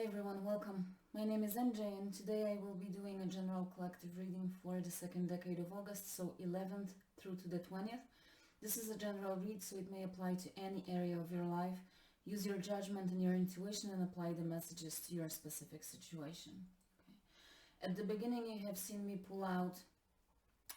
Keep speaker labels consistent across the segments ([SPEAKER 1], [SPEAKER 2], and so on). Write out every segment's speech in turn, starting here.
[SPEAKER 1] everyone, welcome. My name is MJ and today I will be doing a general collective reading for the second decade of August, so 11th through to the 20th. This is a general read, so it may apply to any area of your life. Use your judgment and your intuition and apply the messages to your specific situation. Okay. At the beginning you have seen me pull out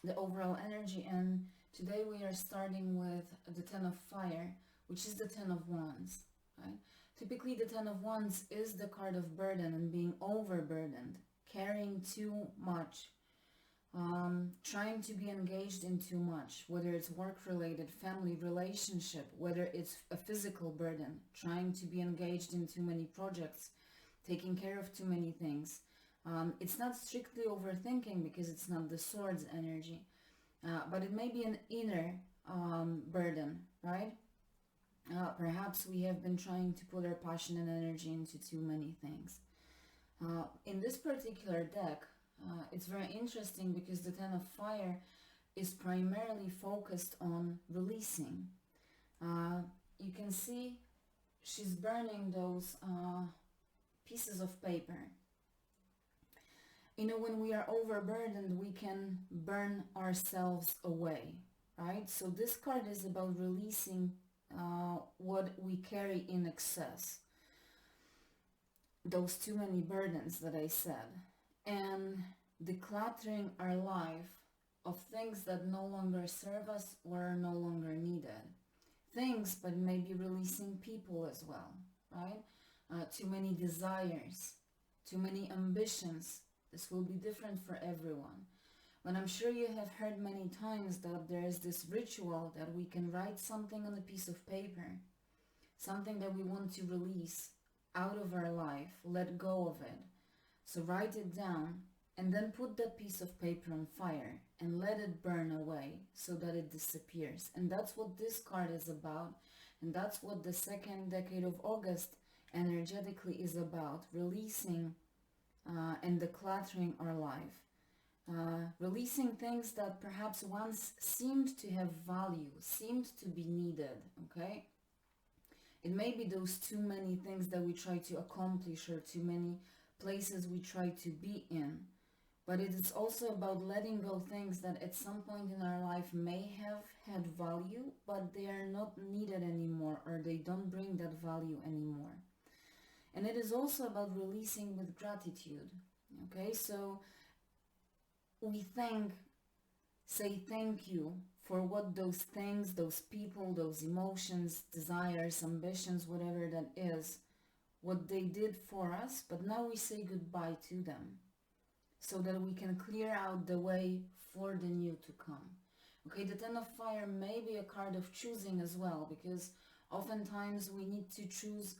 [SPEAKER 1] the overall energy, and today we are starting with the Ten of Fire, which is the Ten of Wands. Right? Typically the Ten of Wands is the card of burden and being overburdened, carrying too much, trying to be engaged in too much, whether it's work-related, family, relationship, whether it's a physical burden, trying to be engaged in too many projects, taking care of too many things. It's not strictly overthinking because it's not the Swords energy, but it may be an inner burden, right? Perhaps we have been trying to put our passion and energy into too many things. In this particular deck, it's very interesting because the Ten of Fire is primarily focused on releasing. You can see she's burning those pieces of paper. You know, when we are overburdened, we can burn ourselves away, right? So this card is about releasing what we carry in excess, those too many burdens that I said, and decluttering our life of things that no longer serve us or are no longer needed. Things, but maybe releasing people as well, right? Too many desires, too many ambitions. This will be different for everyone. But I'm sure you have heard many times that there is this ritual that we can write something on a piece of paper, something that we want to release out of our life, let go of it. So write it down and then put that piece of paper on fire and let it burn away so that it disappears. And that's what this card is about. And that's what the second decade of August energetically is about, releasing and decluttering our life. Releasing things that perhaps once seemed to have value, seemed to be needed, okay? It may be those too many things that we try to accomplish or too many places we try to be in. But it is also about letting go things that at some point in our life may have had value, but they are not needed anymore, or they don't bring that value anymore. And it is also about releasing with gratitude, okay? So we say thank you for what those things, those people, those emotions, desires, ambitions, whatever that is, what they did for us, but now we say goodbye to them so that we can clear out the way for the new to come. Okay, the Ten of Fire may be a card of choosing as well, because oftentimes we need to choose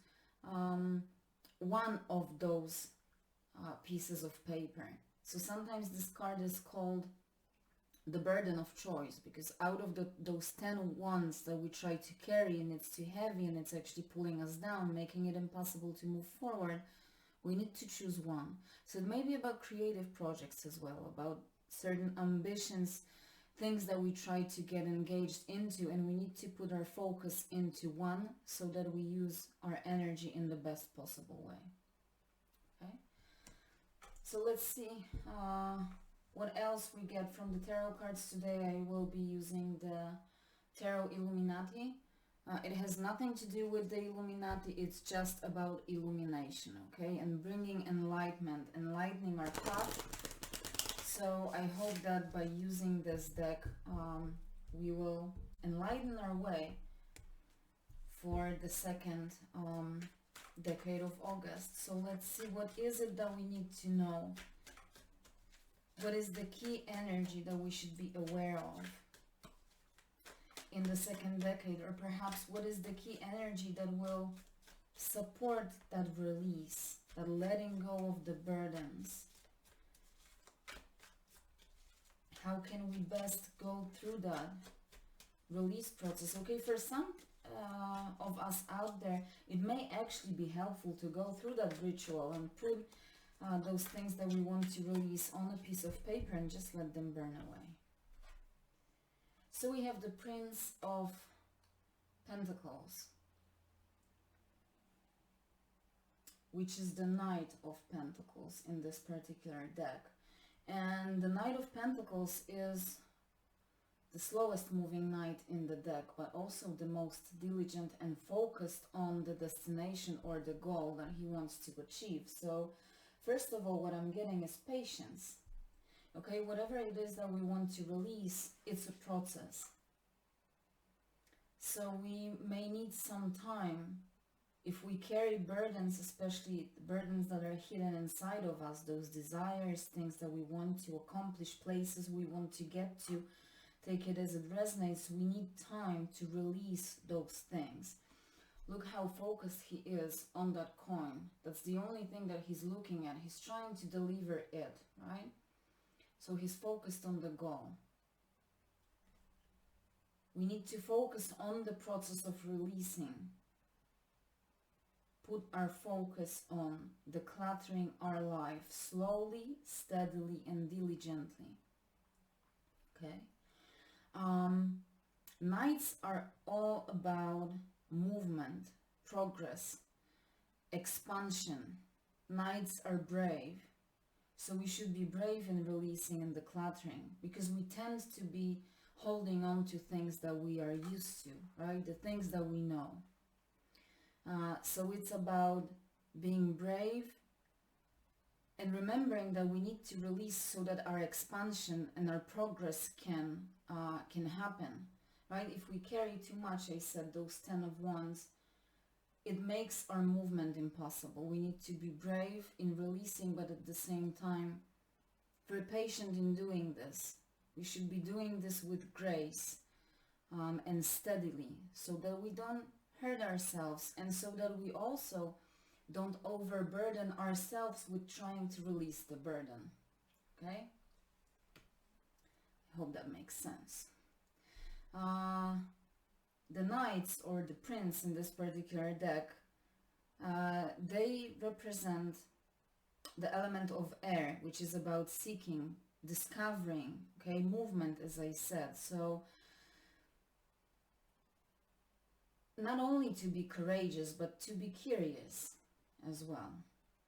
[SPEAKER 1] one of those pieces of paper. So sometimes this card is called the burden of choice, because out of those 10 wands that we try to carry, and it's too heavy and it's actually pulling us down, making it impossible to move forward, we need to choose one. So it may be about creative projects as well, about certain ambitions, things that we try to get engaged into, and we need to put our focus into one so that we use our energy in the best possible way. Okay? So let's see what else we get from the tarot cards today. I will be using the Tarot Illuminati. It has nothing to do with the Illuminati, it's just about illumination, okay? And bringing enlightenment, enlightening our path. So I hope that by using this deck, we will enlighten our way for the second decade of August. So let's see, what is it that we need to know? What is the key energy that we should be aware of in the second decade? Or perhaps what is the key energy that will support that release, that letting go of the burdens? How can we best go through that release process? Okay, for some of us out there, it may actually be helpful to go through that ritual and put those things that we want to release on a piece of paper and just let them burn away. So we have the Prince of Pentacles. which is the Knight of Pentacles in this particular deck. And the Knight of Pentacles is the slowest moving knight in the deck, but also the most diligent and focused on the destination or the goal that he wants to achieve. So first of all, what I'm getting is patience. Okay, whatever it is that we want to release, it's a process. So we may need some time. If we carry burdens, especially burdens that are hidden inside of us, those desires, things that we want to accomplish, places we want to get to, take it as it resonates, we need time to release those things. Look how focused he is on that coin. That's the only thing that he's looking at. He's trying to deliver it, right? So he's focused on the goal. We need to focus on the process of releasing. Put our focus on decluttering our life slowly, steadily, and diligently. Okay? Knights are all about movement, progress, expansion. Knights are brave. So we should be brave in releasing and decluttering, because we tend to be holding on to things that we are used to, right? The things that we know. So it's about being brave and remembering that we need to release so that our expansion and our progress can happen, right? If we carry too much, I said, those 10 of Wands, it makes our movement impossible. We need to be brave in releasing, but at the same time, very patient in doing this. We should be doing this with grace and steadily, so that we don't hurt ourselves, and so that we also don't overburden ourselves with trying to release the burden. Okay? I hope that makes sense. The knights, or the prince in this particular deck, they represent the element of air, which is about seeking, discovering, okay, movement, as I said. So not only to be courageous, but to be curious as well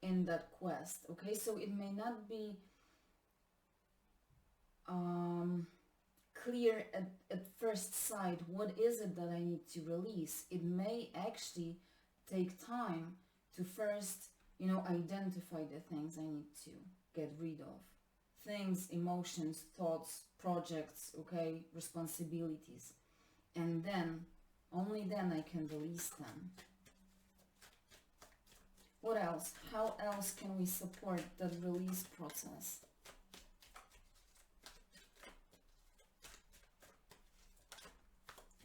[SPEAKER 1] in that quest. Okay, so it may not be clear at first sight, what is it that I need to release. It may actually take time to first, identify the things I need to get rid of. Things, emotions, thoughts, projects, okay, responsibilities. And then, only then I can release them. What else? How else can we support that release process?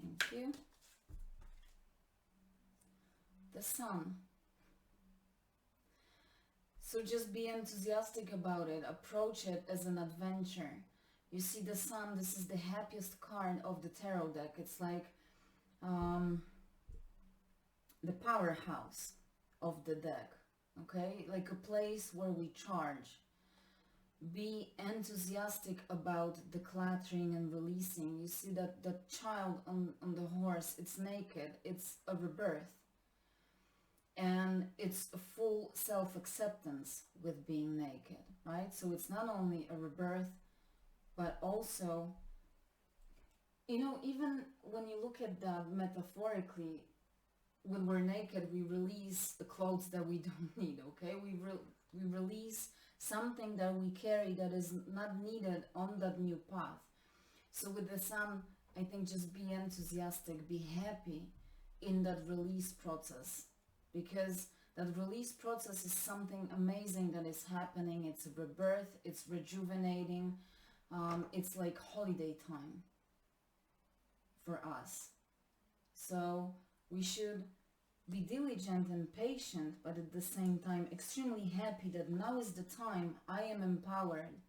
[SPEAKER 1] Thank you. The Sun. So just be enthusiastic about it. Approach it as an adventure. You see the Sun, this is the happiest card of the tarot deck. It's like the powerhouse of the deck, okay? Like a place where we charge. Be enthusiastic about decluttering and releasing. You see that the child on the horse, it's naked, it's a rebirth. And it's a full self-acceptance with being naked, right? So it's not only a rebirth, but also, even when you look at that metaphorically, when we're naked, we release the clothes that we don't need, okay? We release something that we carry that is not needed on that new path. So with the Sun, I think just be enthusiastic, be happy in that release process, because that release process is something amazing that is happening. It's a rebirth, it's rejuvenating, it's like holiday time for us. So we should be diligent and patient, but at the same time extremely happy that now is the time I am empowered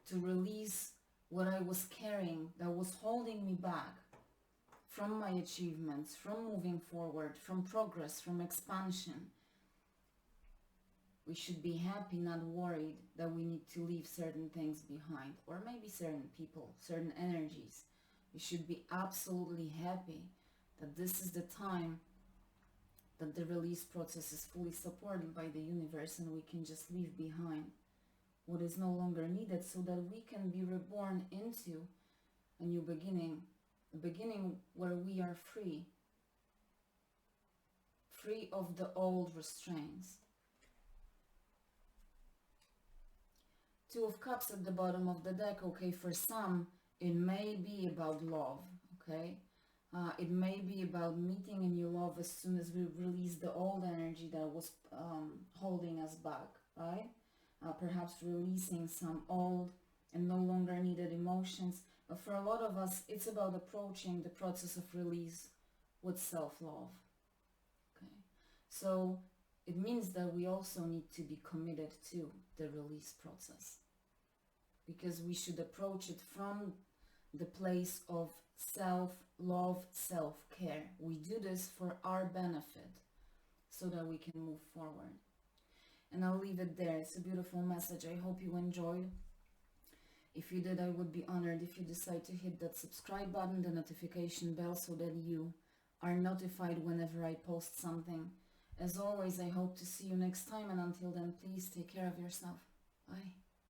[SPEAKER 1] to release what I was carrying that was holding me back from my achievements, from moving forward, from progress, from expansion. We should be happy, not worried that we need to leave certain things behind, or maybe certain people, certain energies. We should be absolutely happy that this is the time that the release process is fully supported by the universe, and we can just leave behind what is no longer needed so that we can be reborn into a new beginning, a beginning where we are free of the old restraints. Two of Cups at the bottom of the deck. Okay, for some it may be about love, okay? It may be about meeting a new love as soon as we release the old energy that was holding us back, right? Perhaps releasing some old and no longer needed emotions. But for a lot of us, it's about approaching the process of release with self-love. Okay, so it means that we also need to be committed to the release process, because we should approach it from the place of self-love, self-care. We do this for our benefit so that we can move forward. And I'll leave it there. It's a beautiful message. I hope you enjoyed. If you did, I would be honored if you decide to hit that subscribe button, the notification bell, so that you are notified whenever I post something. As always, I hope to see you next time, and until then, please take care of yourself. Bye.